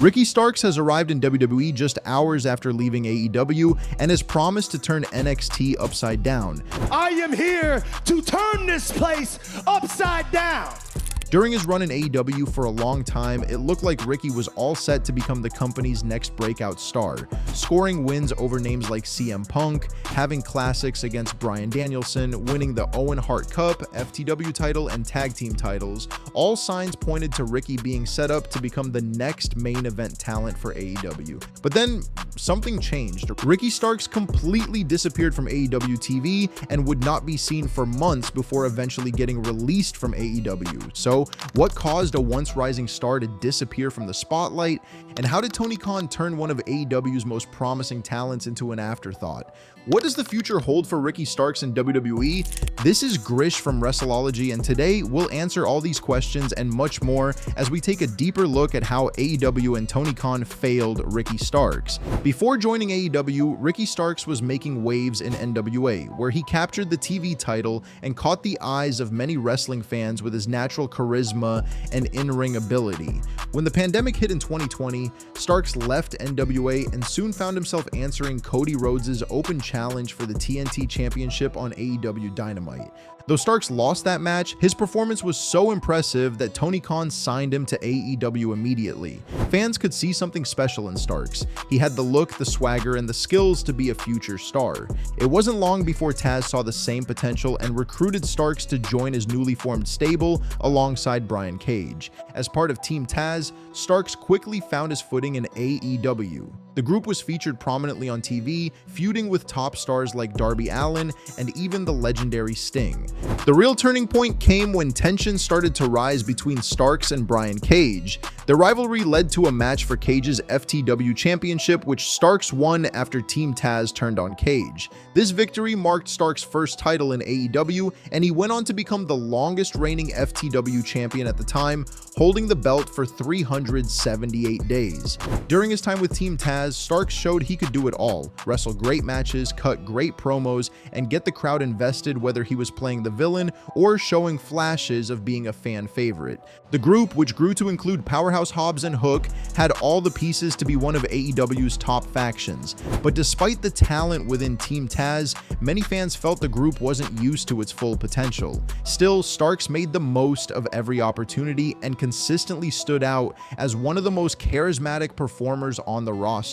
Ricky Starks has arrived in WWE just hours after leaving AEW and has promised to turn NXT upside down. I am here to turn this place upside down. During his run in AEW for a long time, it looked like Ricky was all set to become the company's next breakout star, scoring wins over names like CM Punk, having classics against Bryan Danielson, winning the Owen Hart Cup, FTW title, and tag team titles. All signs pointed to Ricky being set up to become the next main event talent for AEW. But then something changed. Ricky Starks completely disappeared from AEW TV and would not be seen for months before eventually getting released from AEW. So what caused a once rising star to disappear from the spotlight, and how did Tony Khan turn one of AEW's most promising talents into an afterthought? What does the future hold for Ricky Starks in WWE? This is Grish from Wrestleology, and today we'll answer all these questions and much more as we take a deeper look at how AEW and Tony Khan failed Ricky Starks. Before joining AEW, Ricky Starks was making waves in NWA, where he captured the TV title and caught the eyes of many wrestling fans with his natural charisma and in-ring ability. When the pandemic hit in 2020, Starks left NWA and soon found himself answering Cody Rhodes' open challenge for the TNT Championship on AEW Dynamite. Though Starks lost that match, his performance was so impressive that Tony Khan signed him to AEW immediately. Fans could see something special in Starks. He had the look, the swagger, and the skills to be a future star. It wasn't long before Taz saw the same potential and recruited Starks to join his newly formed stable alongside Brian Cage. As part of Team Taz, Starks quickly found his footing in AEW. The group was featured prominently on TV, feuding with top stars like Darby Allin and even the legendary Sting. The real turning point came when tension started to rise between Starks and Brian Cage. The rivalry led to a match for Cage's FTW Championship, which Starks won after Team Taz turned on Cage. This victory marked Starks' first title in AEW, and he went on to become the longest reigning FTW champion at the time, holding the belt for 378 days. During his time with Team Taz, Starks showed he could do it all: wrestle great matches, cut great promos, and get the crowd invested whether he was playing the villain or showing flashes of being a fan favorite. The group, which grew to include Powerhouse Hobbs and Hook, had all the pieces to be one of AEW's top factions. But despite the talent within Team Taz, many fans felt the group wasn't used to its full potential. Still, Starks made the most of every opportunity and consistently stood out as one of the most charismatic performers on the roster.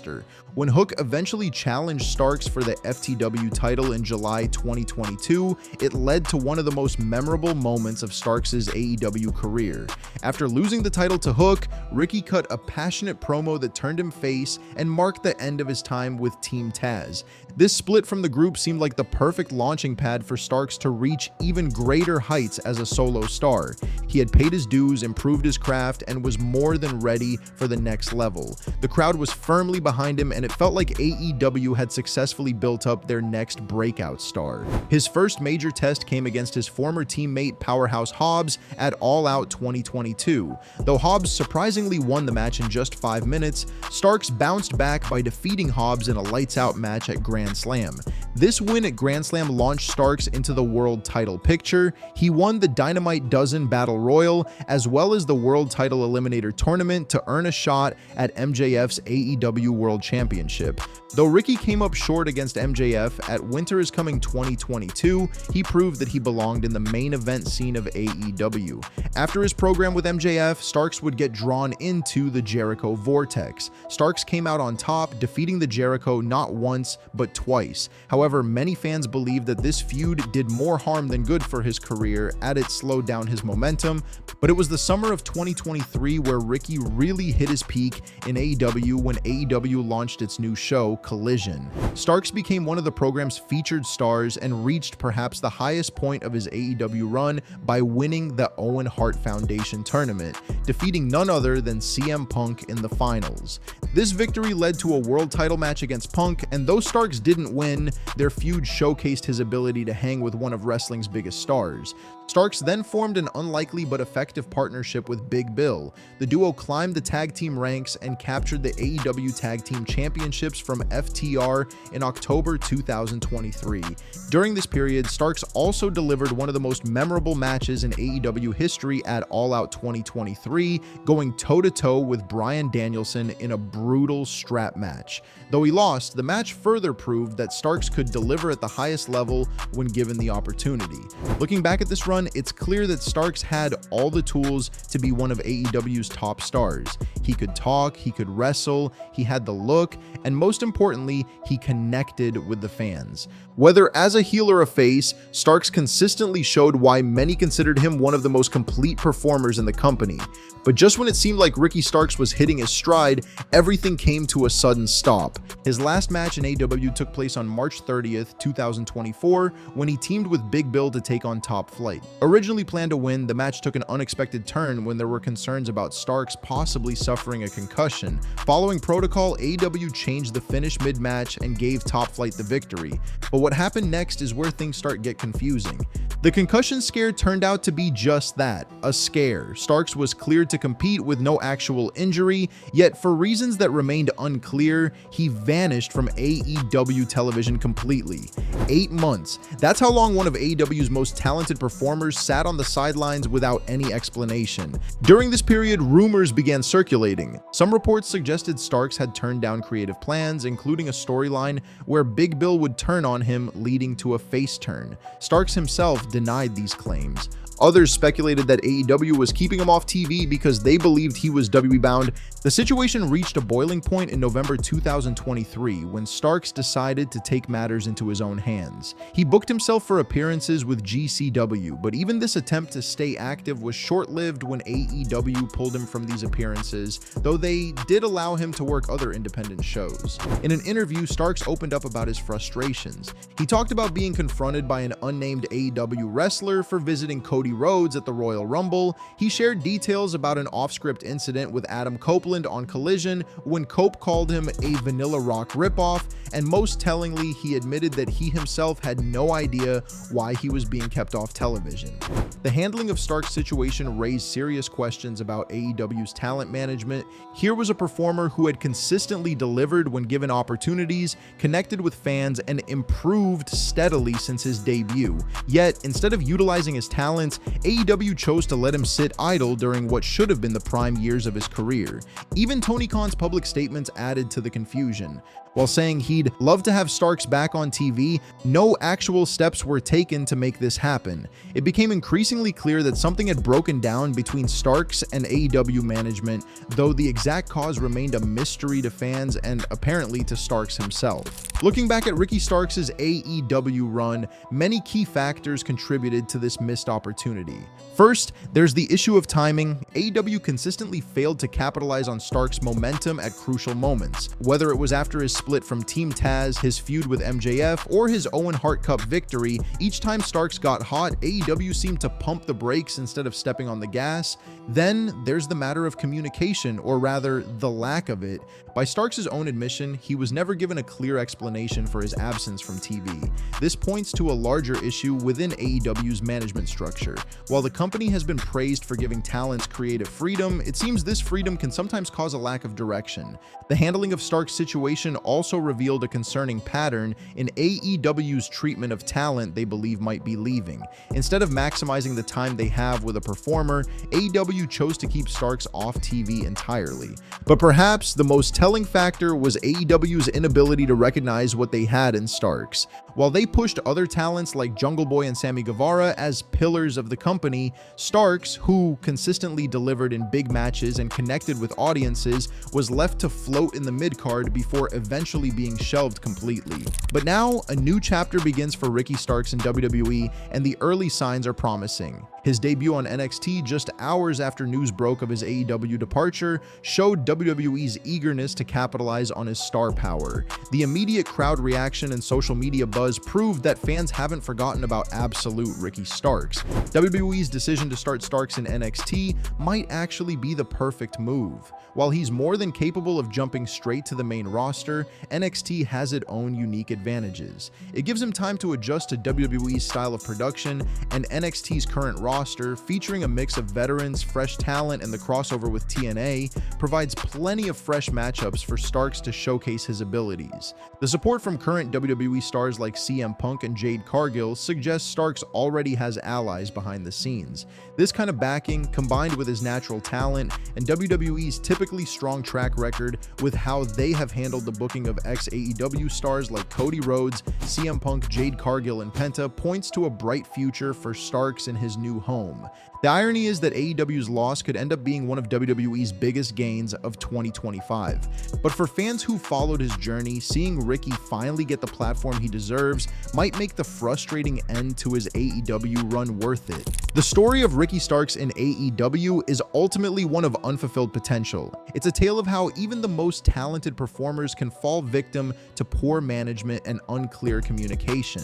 When Hook eventually challenged Starks for the FTW title in July 2022, it led to one of the most memorable moments of Starks' AEW career. After losing the title to Hook, Ricky cut a passionate promo that turned him face and marked the end of his time with Team Taz. This split from the group seemed like the perfect launching pad for Starks to reach even greater heights as a solo star. He had paid his dues, improved his craft, and was more than ready for the next level. The crowd was firmly behind him, and it felt like AEW had successfully built up their next breakout star. His first major test came against his former teammate Powerhouse Hobbs at All Out 2022. Though Hobbs surprisingly won the match in just 5 minutes, Starks bounced back by defeating Hobbs in a lights-out match at Grand Slam. This win at Grand Slam launched Starks into the world title picture. He won the Dynamite Dozen Battle Royal, as well as the World Title Eliminator Tournament to earn a shot at MJF's AEW World Championship. Though Ricky came up short against MJF at Winter is Coming 2022, he proved that he belonged in the main event scene of AEW. After his program with MJF, Starks would get drawn into the Jericho Vortex. Starks came out on top, defeating the Jericho not once, but twice. However, many fans believe that this feud did more harm than good for his career, as it slowed down his momentum. But it was the summer of 2023 where Ricky really hit his peak in AEW when AEW launched its new show, Collision. Starks became one of the program's featured stars and reached perhaps the highest point of his AEW run by winning the Owen Hart Foundation tournament, defeating none other than CM Punk in the finals. This victory led to a world title match against Punk, and though Starks didn't win, their feud showcased his ability to hang with one of wrestling's biggest stars. Starks then formed an unlikely but effective partnership with Big Bill. The duo climbed the tag team ranks and captured the AEW Tag Team Championships from FTR in October 2023. During this period, Starks also delivered one of the most memorable matches in AEW history at All Out 2023, going toe-to-toe with Bryan Danielson in a brutal strap match. Though he lost, the match further proved that Starks could deliver at the highest level when given the opportunity. Looking back at this run, it's clear that Starks had all the tools to be one of AEW's top stars. He could talk, he could wrestle, he had the look, and most importantly, he connected with the fans. Whether as a heel or a face, Starks consistently showed why many considered him one of the most complete performers in the company. But just when it seemed like Ricky Starks was hitting his stride, everything came to a sudden stop. His last match in AEW took place on March 30th, 2024, when he teamed with Big Bill to take on Top Flight. Originally planned to win, the match took an unexpected turn when there were concerns about Starks possibly suffering a concussion. Following protocol, AEW changed the finish mid-match and gave Top Flight the victory. But what happened next is where things start to get confusing. The concussion scare turned out to be just that, a scare. Starks was cleared to compete with no actual injury, yet for reasons that remained unclear, he vanished from AEW television completely. 8 months. That's how long one of AEW's most talented performers sat on the sidelines without any explanation. During this period, rumors began circulating. Some reports suggested Starks had turned down creative plans, including a storyline where Big Bill would turn on him, leading to a face turn. Starks himself denied these claims. Others speculated that AEW was keeping him off TV because they believed he was WWE bound. The situation reached a boiling point in November 2023 when Starks decided to take matters into his own hands. He booked himself for appearances with GCW, but even this attempt to stay active was short-lived when AEW pulled him from these appearances, though they did allow him to work other independent shows. In an interview, Starks opened up about his frustrations. He talked about being confronted by an unnamed AEW wrestler for visiting Cody Rhodes at the Royal Rumble. He shared details about an off-script incident with Adam Copeland on Collision when Cope called him a Vanilla Rock ripoff, and most tellingly, he admitted that he himself had no idea why he was being kept off television. The handling of Stark's situation raised serious questions about AEW's talent management. Here was a performer who had consistently delivered when given opportunities, connected with fans, and improved steadily since his debut. Yet, instead of utilizing his talents, AEW chose to let him sit idle during what should have been the prime years of his career. Even Tony Khan's public statements added to the confusion. While saying he'd love to have Starks back on TV, no actual steps were taken to make this happen. It became increasingly clear that something had broken down between Starks and AEW management, though the exact cause remained a mystery to fans and apparently to Starks himself. Looking back at Ricky Starks' AEW run, many key factors contributed to this missed opportunity. First, there's the issue of timing. AEW consistently failed to capitalize on Starks' momentum at crucial moments, whether it was after his split from Team Taz, his feud with MJF, or his Owen Hart Cup victory. Each time Starks got hot, AEW seemed to pump the brakes instead of stepping on the gas. Then there's the matter of communication, or rather, the lack of it. By Starks' own admission, he was never given a clear explanation for his absence from TV. This points to a larger issue within AEW's management structure. While the company has been praised for giving talents creative freedom, it seems this freedom can sometimes cause a lack of direction. The handling of Starks' situation also revealed a concerning pattern in AEW's treatment of talent they believe might be leaving. Instead of maximizing the time they have with a performer, AEW chose to keep Starks off TV entirely. But perhaps the most telling factor was AEW's inability to recognize what they had in Starks. While they pushed other talents like Jungle Boy and Sammy Guevara as pillars of the company, Starks, who consistently delivered in big matches and connected with audiences, was left to float in the mid-card before eventually being shelved completely. But now, a new chapter begins for Ricky Starks in WWE, and the early signs are promising. His debut on NXT just hours after news broke of his AEW departure showed WWE's eagerness to capitalize on his star power. The immediate crowd reaction and social media buzz does prove that fans haven't forgotten about absolute Ricky Starks. WWE's decision to start Starks in NXT might actually be the perfect move. While he's more than capable of jumping straight to the main roster, NXT has its own unique advantages. It gives him time to adjust to WWE's style of production, and NXT's current roster, featuring a mix of veterans, fresh talent, and the crossover with TNA, provides plenty of fresh matchups for Starks to showcase his abilities. The support from current WWE stars like CM Punk and Jade Cargill suggests Starks already has allies behind the scenes. This kind of backing, combined with his natural talent and WWE's typically strong track record with how they have handled the booking of ex-AEW stars like Cody Rhodes, CM Punk, Jade Cargill, and Penta, points to a bright future for Starks in his new home. The irony is that AEW's loss could end up being one of WWE's biggest gains of 2025. But for fans who followed his journey, seeing Ricky finally get the platform he deserves might make the frustrating end to his AEW run worth it. The story of Ricky Starks in AEW is ultimately one of unfulfilled potential. It's a tale of how even the most talented performers can fall victim to poor management and unclear communication.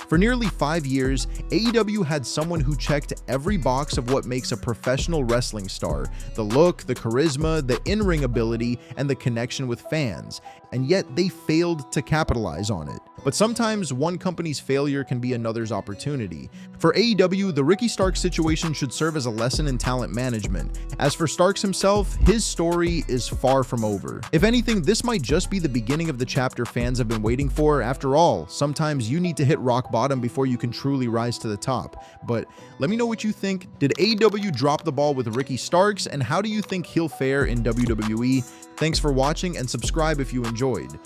For nearly 5 years, AEW had someone who checked every box of what makes a professional wrestling star: the look, the charisma, the in-ring ability, and the connection with fans, and yet they failed to capitalize on it. But sometimes one company's failure can be another's opportunity. For AEW, the Ricky Starks situation should serve as a lesson in talent management. As for Starks himself, his story is far from over. If anything, this might just be the beginning of the chapter fans have been waiting for. After all, sometimes you need to hit rock bottom before you can truly rise to the top. But let me know what you think. Did AEW drop the ball with Ricky Starks, and how do you think he'll fare in WWE? Thanks for watching, and subscribe if you enjoyed.